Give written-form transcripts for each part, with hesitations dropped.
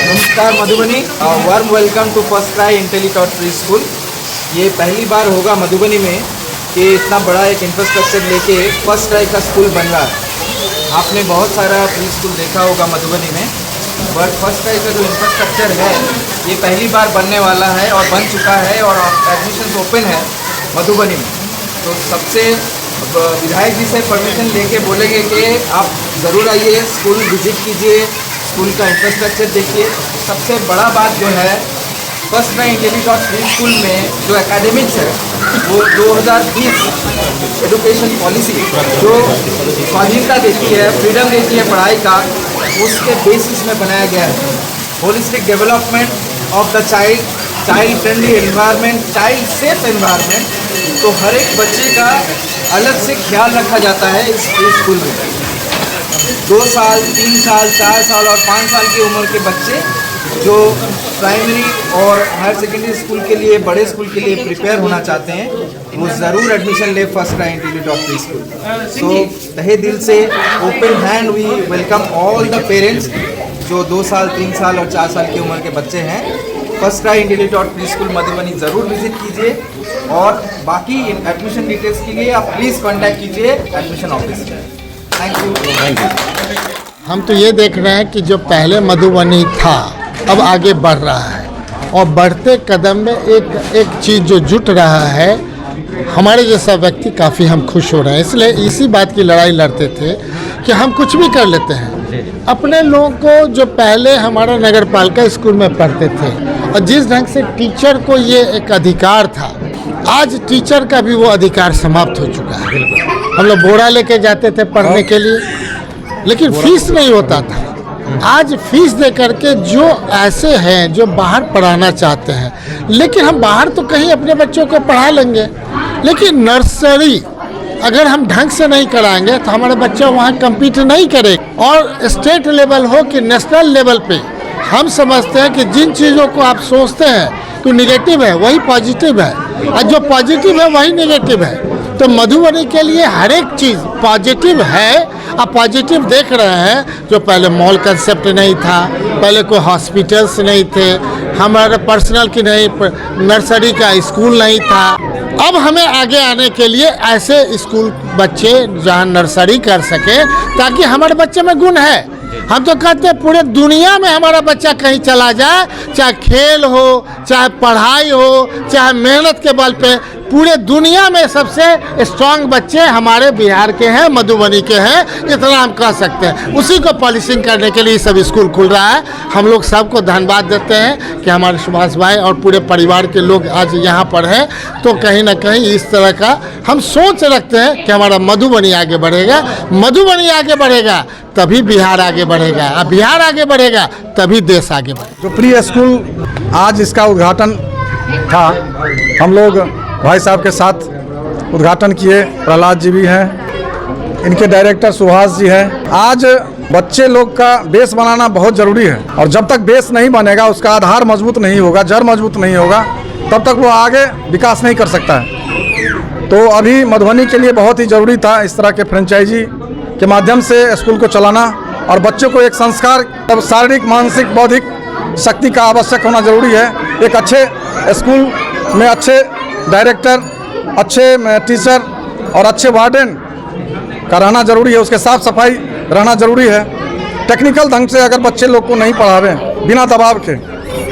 नमस्कार Madhubani, warm welcome to first try इंटेलीटॉट preschool. ये पहली बार होगा मधुबनी में कि इतना बड़ा एक इंफ्रास्ट्रक्चर लेके फर्स्ट ट्राई का स्कूल बन रहा है। आपने बहुत सारा प्री स्कूल देखा होगा मधुबनी में, बट फर्स्ट ट्राई का जो इंफ्रास्ट्रक्चर है ये पहली बार बनने वाला है और बन चुका है और एडमिशन ओपन है मधुबनी में। तो सबसे विधायक जी से परमिशन लेके बोलेंगे कि आप ज़रूर आइए, स्कूल विजिट कीजिए, स्कूल का इंफ्रास्ट्रक्चर देखिए। सबसे बड़ा बात जो है फर्स्ट ट्राई इंटेलीटॉट प्री स्कूल में जो एकेडमिक्स है वो 2020 एजुकेशन पॉलिसी जो स्वाधीनता देती है, फ्रीडम देती है पढ़ाई का, उसके बेसिस में बनाया गया है। Holistic development of the child, child friendly environment, child safe environment. तो हर एक बच्चे का अलग से ख्याल रखा जाता है इस प्री स्कूल में। 2 साल, 3 साल, 4 साल और 5 साल की उम्र के बच्चे जो प्राइमरी और हायर सेकेंडरी स्कूल के लिए, बड़े स्कूल के लिए प्रिपेयर होना चाहते हैं, वो ज़रूर एडमिशन ले first try इंटेलीटॉट preschool. So तहे दिल से open hand we welcome all the parents जो 2 साल, 3 साल और 4 साल की उम्र के बच्चे हैं। First try इंटेलीटॉट preschool Madhubani ज़रूर विजिट कीजिए और बाकी एडमिशन डिटेल्स के लिए आप प्लीज़ कॉन्टैक्ट कीजिए एडमिशन ऑफिस में। Thank you. हम तो ये देख रहे हैं कि जो पहले मधुबनी था अब आगे बढ़ रहा है और बढ़ते कदम में एक चीज़ जो जुट रहा है, हमारे जैसा व्यक्ति काफ़ी हम खुश हो रहे हैं। इसलिए इसी बात की लड़ाई लड़ते थे कि हम कुछ भी कर लेते हैं। अपने लोगों को जो पहले हमारा नगर पालिका स्कूल में पढ़ते थे और जिस ढंग से टीचर को ये एक अधिकार था, आज टीचर का भी वो अधिकार समाप्त हो चुका है। हम लोग बोरा लेके जाते थे पढ़ने के लिए, लेकिन फीस नहीं होता था। आज फीस दे करके जो ऐसे हैं जो बाहर पढ़ाना चाहते हैं, लेकिन हम बाहर तो कहीं अपने बच्चों को पढ़ा लेंगे, लेकिन नर्सरी अगर हम ढंग से नहीं कराएंगे तो हमारे बच्चे वहाँ कम्पीट नहीं करेंगे। और स्टेट लेवल हो कि नेशनल लेवल पे हम समझते हैं कि जिन चीज़ों को आप सोचते हैं कि नेगेटिव है वही पॉजिटिव है और जो पॉजिटिव है वही नेगेटिव है। तो मधुबनी के लिए हर एक चीज़ पॉजिटिव है। आप पॉजिटिव देख रहे हैं, जो पहले मॉल कंसेप्ट नहीं था, पहले कोई हॉस्पिटल्स नहीं थे, हमारे पर्सनल की नहीं, नर्सरी का स्कूल नहीं था। अब हमें आगे आने के लिए ऐसे स्कूल बच्चे जहाँ नर्सरी कर सके ताकि हमारे बच्चे में गुण है। हम तो कहते हैं पूरे दुनिया में हमारा बच्चा कहीं चला जाए, चाहे खेल हो, चाहे पढ़ाई हो, चाहे मेहनत के बल पे, पूरे दुनिया में सबसे स्ट्रांग बच्चे हमारे बिहार के हैं, मधुबनी के हैं, इतना हम कह सकते हैं। उसी को पॉलिशिंग करने के लिए सब स्कूल खुल रहा है। हम लोग सबको धन्यवाद देते हैं कि हमारे सुभाष भाई और पूरे परिवार के लोग आज यहाँ पर हैं। तो कहीं ना कहीं इस तरह का हम सोच रखते हैं कि हमारा मधुबनी आगे बढ़ेगा, मधुबनी आगे बढ़ेगा तभी बिहार आगे बढ़ेगा, और बिहार आगे बढ़ेगा तभी देश आगे बढ़ेगा। जो प्री स्कूल आज इसका उद्घाटन था, हम लोग भाई साहब के साथ उद्घाटन किए। प्रहलाद जी भी हैं, इनके डायरेक्टर सुभाष जी हैं। आज बच्चे लोग का बेस बनाना बहुत ज़रूरी है और जब तक बेस नहीं बनेगा, उसका आधार मजबूत नहीं होगा, जड़ मजबूत नहीं होगा, तब तक वो आगे विकास नहीं कर सकता है। तो अभी मधुबनी के लिए बहुत ही ज़रूरी था इस तरह के फ्रेंचाइजी के माध्यम से स्कूल को चलाना और बच्चों को एक संस्कार, तब शारीरिक, मानसिक, बौद्धिक शक्ति का आवश्यक होना ज़रूरी है। एक अच्छे स्कूल में अच्छे डायरेक्टर, अच्छे टीचर और अच्छे वार्डन का रहना ज़रूरी है, उसके साफ सफाई रहना ज़रूरी है। टेक्निकल ढंग से अगर बच्चे लोग को नहीं पढ़ावें बिना दबाव के,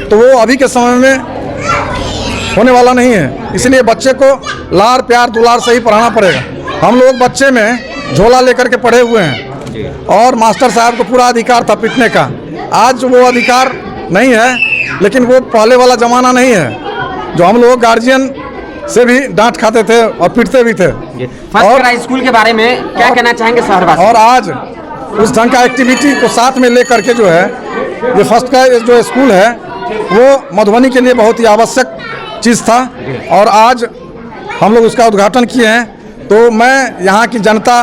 तो वो अभी के समय में होने वाला नहीं है। इसलिए बच्चे को लाड़ प्यार दुलार से ही पढ़ाना पड़ेगा। हम लोग बच्चे में झोला लेकर के पढ़े हुए हैं और मास्टर साहब को पूरा अधिकार था पिटने का। आज वो अधिकार नहीं है, लेकिन वो पहले वाला ज़माना नहीं है जो हम लोग गार्जियन से भी डांट खाते थे और पीटते भी थे। फर्स्ट ट्राई स्कूल के बारे में क्या कहना चाहेंगे शहरवासी? और आज उस ढंग का एक्टिविटी को साथ में लेकर के जो है ये फर्स्ट ट्राई जो स्कूल है वो मधुबनी के लिए बहुत ही आवश्यक चीज़ था और आज हम लोग उसका उद्घाटन किए हैं। तो मैं यहाँ की जनता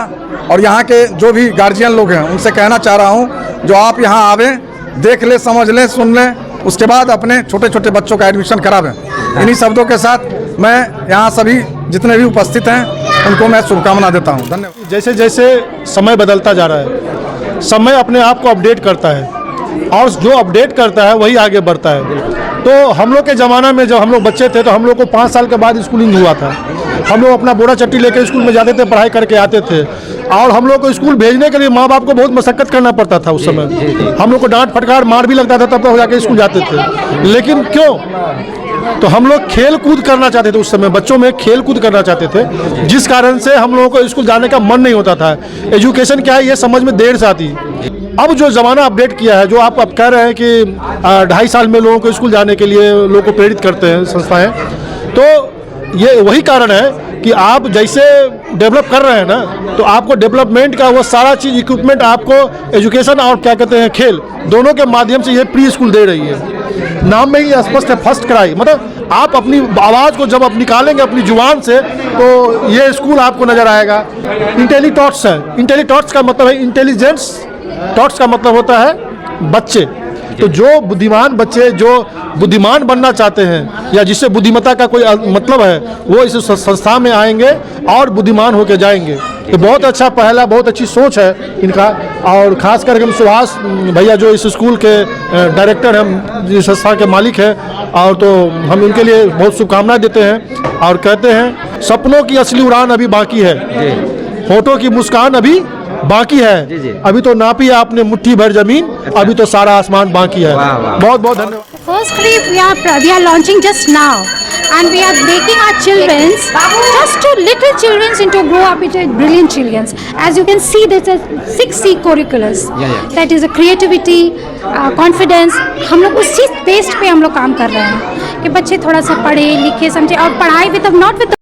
और यहाँ के जो भी गार्जियन लोग हैं उनसे कहना चाह रहा हूँ, जो आप यहाँ आवें, देख लें, समझ लें, सुन लें, उसके बाद अपने छोटे छोटे बच्चों का एडमिशन करावें। इन्हीं शब्दों के साथ मैं यहाँ सभी जितने भी उपस्थित हैं उनको मैं शुभकामना देता हूँ। धन्यवाद। जैसे जैसे समय बदलता जा रहा है, समय अपने आप को अपडेट करता है। और जो अपडेट करता है वही आगे बढ़ता है। तो हम लोग के ज़माना में जब हम लोग बच्चे थे तो हम लोग को 5 साल के बाद स्कूलिंग हुआ था। हम लोग अपना बोरा चट्टी लेकर स्कूल में जाते थे, पढ़ाई करके आते थे, और हम लोग को स्कूल भेजने के लिए माँ बाप को बहुत मशक्कत करना पड़ता था उस समय। हम लोग को डांट फटकार मार भी लगता था, तब तो जाके स्कूल जाते थे। लेकिन क्यों? तो हम लोग खेल कूद करना चाहते थे उस समय, बच्चों में खेल कूद करना चाहते थे, जिस कारण से हम लोगों को स्कूल जाने का मन नहीं होता था। एजुकेशन क्या है ये समझ में देर से आती। अब जो ज़माना अपडेट किया है, जो आप अब कह रहे हैं कि 2.5 साल में लोगों को स्कूल जाने के लिए लोगों को प्रेरित करते हैं संस्थाएं, तो ये वही कारण है कि आप जैसे डेवलप कर रहे हैं ना, तो आपको डेवलपमेंट का वो सारा चीज़ इक्विपमेंट आपको एजुकेशन और क्या कहते हैं खेल दोनों के माध्यम से ये प्री स्कूल दे रही है। नाम में ही स्पष्ट है फर्स्ट क्राई, मतलब आप अपनी आवाज़ को जब आप निकालेंगे अपनी जुबान से तो ये स्कूल आपको नज़र आएगा। इंटेलीटॉट्स है, इंटेलीटॉट्स का मतलब है इंटेलिजेंस, टॉट्स का मतलब होता है बच्चे। तो जो बुद्धिमान बच्चे जो बुद्धिमान बनना चाहते हैं या जिससे बुद्धिमत्ता का कोई मतलब है, वो इस संस्था में आएंगे और बुद्धिमान होकर जाएंगे। तो बहुत अच्छा पहला, बहुत अच्छी सोच है इनका। और ख़ास करके हम सुभाष भैया जो इस स्कूल के डायरेक्टर हैं, इस संस्था के मालिक हैं, और तो हम उनके लिए बहुत शुभकामनाएं देते हैं और कहते हैं सपनों की असली उड़ान अभी बाकी है, होठों की मुस्कान अभी बाकी है, अभी तो नापी आपने मुट्ठी भर जमीन, अभी तो सारा आसमान बाकी है। बहुत बहुत धन्यवाद। First trip we are launching just now, and we are making our childrens, just to little childrens, into grow up into brilliant childrens. As you can see, there's a 6C curriculums. That is a creativity, confidence. हम लोग उस cheese based पे हम लोग काम कर रहे हैं कि बच्चे थोड़ा सा पढ़े लिखे समझे, और पढ़ाई with not with